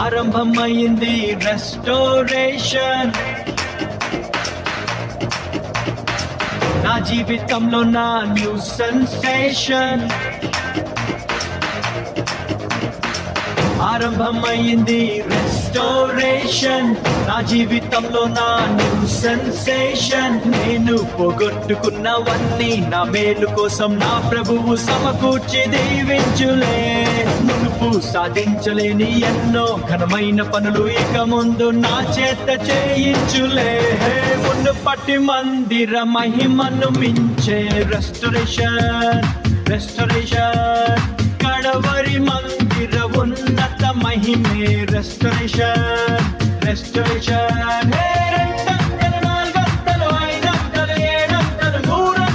ఆరంభమైంది రెస్టోరేషన్. నా జీవితంలో నా న్యూ సెన్సేషన్. ఆరంభమైంది రెస్టోరేషన్. నా జీవితంలో నా న్యూ సెన్సేషన్. నేను పోగొట్టుకున్నవన్నీ నా మేలు కోసం నా ప్రభువు సమకూర్చి దీవించులే. మునుపు సాధించలేని ఎన్నో ఘనమైన పనులు ఇక ముందు నా చేత చేయించులే. మునుపటి మందిర మహిమను మించే రెస్టోరేషన్. రెస్టోరేషన్ కడవరి మందిర ఉన్నత మహిమే రెస్టోరేషన్. రెస్టోరేషన్ 200, 400, 500, 700, 300,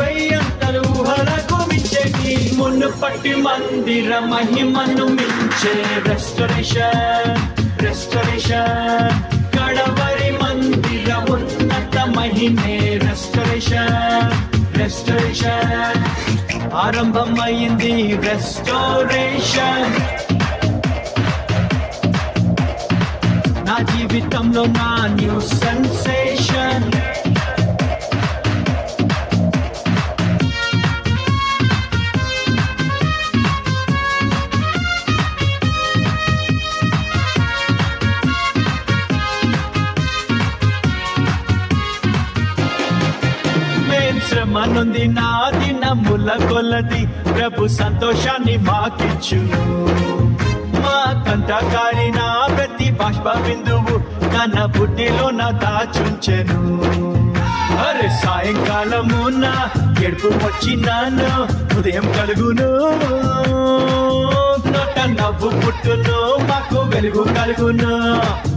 1000 ఊహలకు మించేటి మునుపటి మందిర మహిమను మించే రెస్టోరేషన్. రెస్టోరేషన్ కడవరి మందిర ఉన్నత మహిమే రెస్టోరేషన్. రెస్టోరేషన్ ఆరంభమైంది రెస్టోరేషన్. నా జీవితంలో నా న్యూ సెన్సేషన్. శ్రమనుంది నా దినముల కొలది ప్రభు సంతోషాన్ని మాకిచ్చును. మా కంటకారిన ప్రతి బాష్ప బిందువు తన బుడ్డిలో నా దాచుంచెను. అరే సాయంకాలము నా ఎడుపు వచ్చినాను ఉదయం కలుగును. నోట నవ్వు పుట్టును మాకు వెలుగు కలుగును.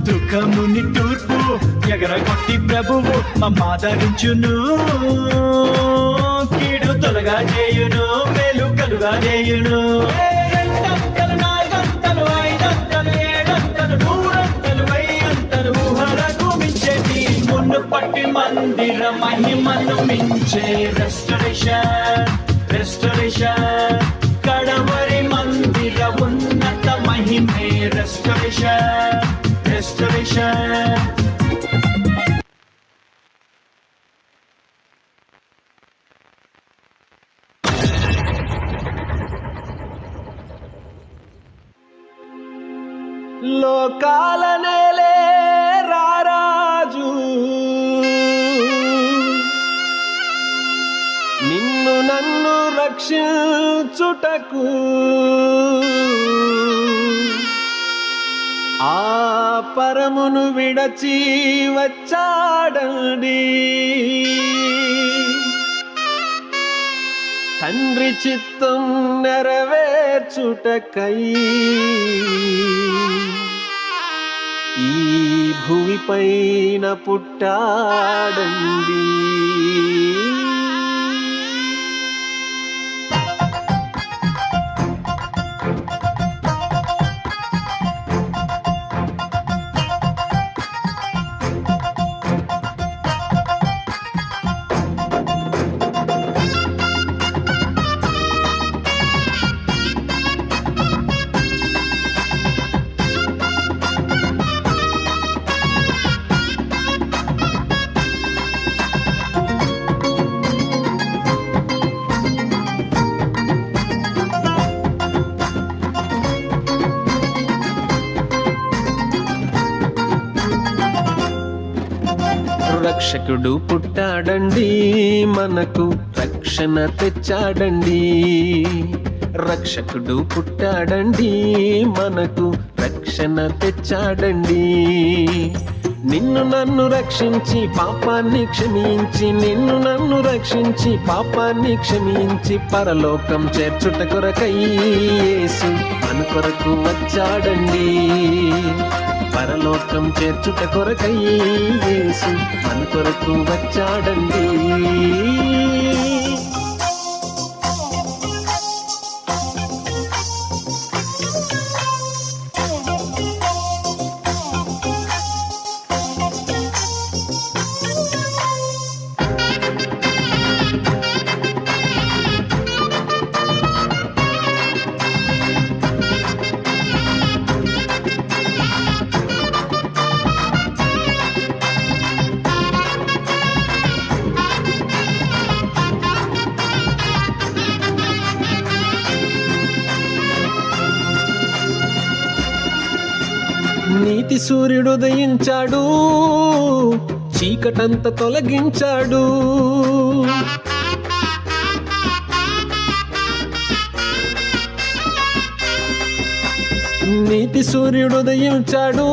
దుఃఖముని తూర్పు ఎగరగొట్టి ప్రభువు మమ్మాదరించును. కీడు తొలగా చేయును మేలు కలుగా చేయును. 200, 400, 500, 700, 300, 1000 ఊహలకు మించేటి మునుపటి మందిర మహిమను మించే రెస్టోరేషన్. రెస్టోరేషన్ కడవరి మందిర ఉన్నత మహిమే రెస్టోరేషన్. రెస్టోరేషన్ లోకాల నేలే రారాజు నిన్ను నన్ను రక్షించుటకు ఆ పరమును విడచి వచ్చాడండి. తండ్రి చిత్తం నెరవేర్చుటకై ఈ భూమిపైన పుట్టాడండి. రక్షకుడు పుట్టాడండి మనకు రక్షణ తెచ్చాడండి. రక్షకుడు పుట్టాడండి మనకు రక్షణ తెచ్చాడండి. నిన్ను నన్ను రక్షించి పాపాన్ని క్షమించి నిన్ను నన్ను రక్షించి పాపాన్ని క్షమించి పరలోకం చేర్చుట కొరకై యేసు మన కొరకు వచ్చాడండి. పరలోకం చేర్చుట కొరకై యేసు మన కొరకు వచ్చాడండి. నీతి సూర్యుడు ఉదయించాడు, చీకటంత తొలగించాడు. నీతి సూర్యుడు ఉదయించాడు,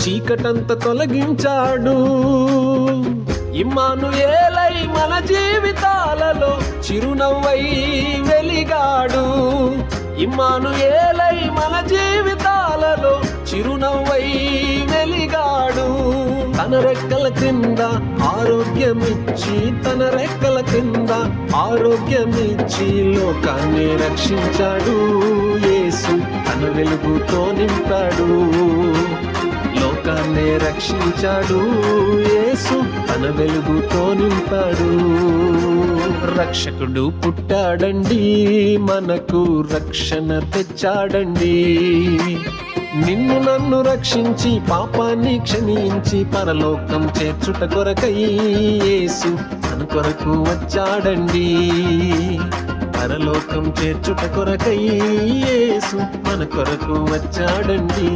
చీకటంత తొలగించాడు. ఇమ్మానుయేలై మన జీవితాలలో చిరునవ్వై వెలిగాడు. ఇమ్మానుయేలై మన జీవితాలలో చిరునవ్వై వెలిగాడు. తన రెక్కల కింద ఆరోగ్యమిచ్చి, తన రెక్కల కింద ఆరోగ్యమిచ్చి లోకాన్ని రక్షించాడు. యేసు తన వెలుగుతో నింపాడు, లోకాన్ని రక్షించాడు. యేసు తన వెలుగుతో నింపాడు. రక్షకుడు పుట్టాడండి, మనకు రక్షణ తెచ్చాడండి. నిన్ను నన్ను రక్షించి పాపాన్ని క్షమించి పరలోకం చేర్చుట కొరకై యేసు మన కొరకు వచ్చాడండి. పరలోకం చేర్చుట కొరకై యేసు మన కొరకు వచ్చాడండి.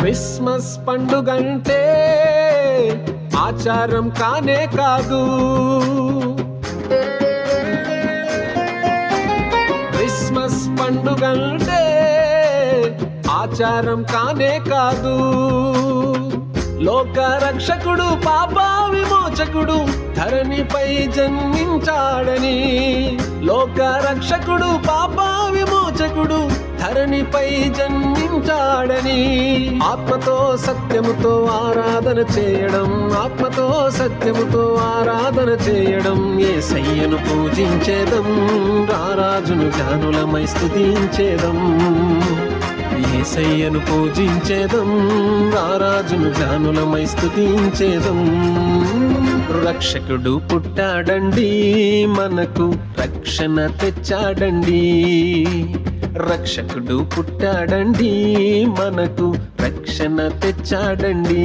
క్రిస్మస్ పండుగంటే ఆచారం కానే కాదు. క్రిస్మస్ పండుగంటే ఆచారం కానే కాదు. లోక రక్షకుడు పాప విమోచకుడు ధరణిపై జన్మించాడని. లోక రక్షకుడు పాప విమోచకుడు ధరణిపై జన్మించాడని. ఆత్మతో సత్యముతో ఆరాధన చేయడం, ఆత్మతో సత్యముతో ఆరాధన చేయడం. యేసయ్యను పూజించేదం, రారాజును జ్ఞానులమై స్తుతించేదం. యేసయ్యను పూజించేదం, రారాజును జ్ఞానులమై స్తుతించేదం. రక్షకుడు పుట్టాడండి, మనకు రక్షణ తెచ్చాడండి. రక్షకుడు పుట్టాడండి, మనకు రక్షణ తెచ్చాడండి.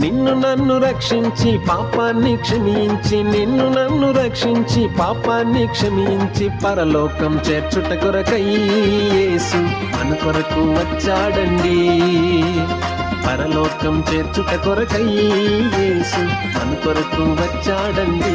నిన్ను నన్ను రక్షించి పాపాన్ని క్షమించి, నిన్ను నన్ను రక్షించి పాపాన్ని క్షమించి పరలోకం చేర్చుట కొరకై యేసు మన కొరకు వచ్చాడండి. పరలోకం చేర్చుట కొరకై యేసు మన కొరకు వచ్చాడండి.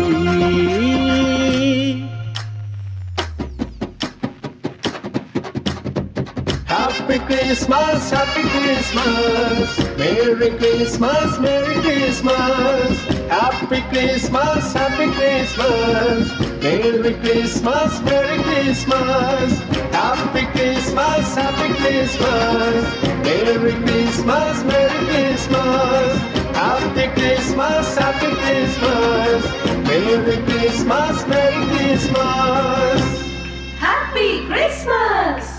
Happy Christmas, Happy Christmas, Merry Christmas, Merry Christmas. Happy Christmas, Happy Christmas, Merry Christmas, Merry Christmas. Happy Christmas, Happy Christmas, Merry Christmas, Merry Christmas. Happy Christmas, Happy Christmas, Merry Christmas, Merry Christmas. Happy Christmas!